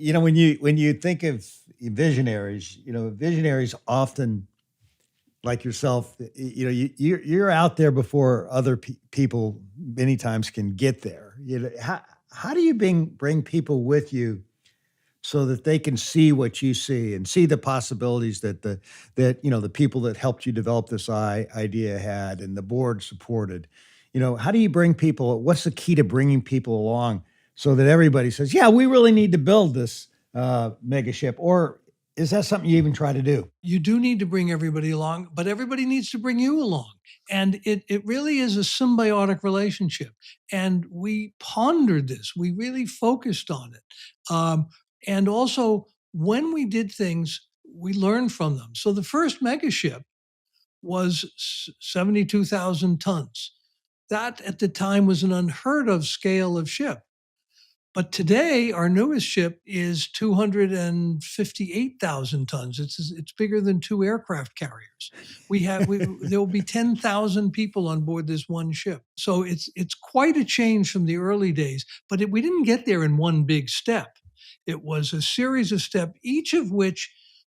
When you think of visionaries, visionaries often like yourself, you're out there before other people many times can get there. How do you bring people with you so that they can see what you see and see the possibilities that the people that helped you develop this idea had and the board supported. How do you bring people? What's the key to bringing people along so that everybody says, "Yeah, we really need to build this mega ship," or is that something you even try to do? You do need to bring everybody along, but everybody needs to bring you along. And it really is a symbiotic relationship. And we pondered this, we really focused on it. And also, when we did things, we learned from them. So the first megaship was 72,000 tons. That at the time was an unheard of scale of ship. But today, our newest ship is 258,000 tons. It's bigger than two aircraft carriers. There will be 10,000 people on board this one ship. So it's quite a change from the early days. But we didn't get there in one big step. It was a series of steps, each of which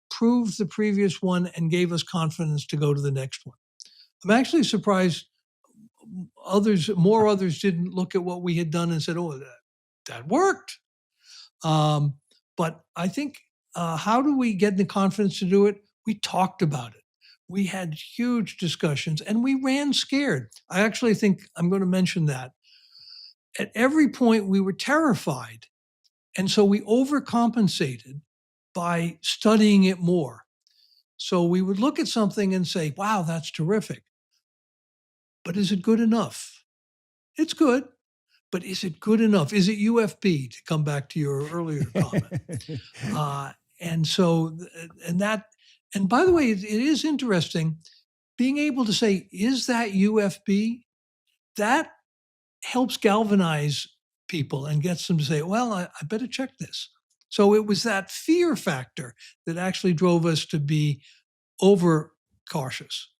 proved the previous one and gave us confidence to go to the next one. I'm actually surprised others didn't look at what we had done and said, "Oh, that worked." Um, but I think, how do we get the confidence to do it? We talked about it. We had huge discussions and we ran scared. I actually think I'm going to mention that. At every point, we were terrified. And so we overcompensated by studying it more. So we would look at something and say, "Wow, that's terrific. But is it good enough?" It's good, but is it good enough? Is it UFB, to come back to your earlier comment? And so, and that, and by the way, it is interesting being able to say, "Is that UFB?" That helps galvanize people and gets them to say, "Well, I better check this." So it was that fear factor that actually drove us to be over cautious.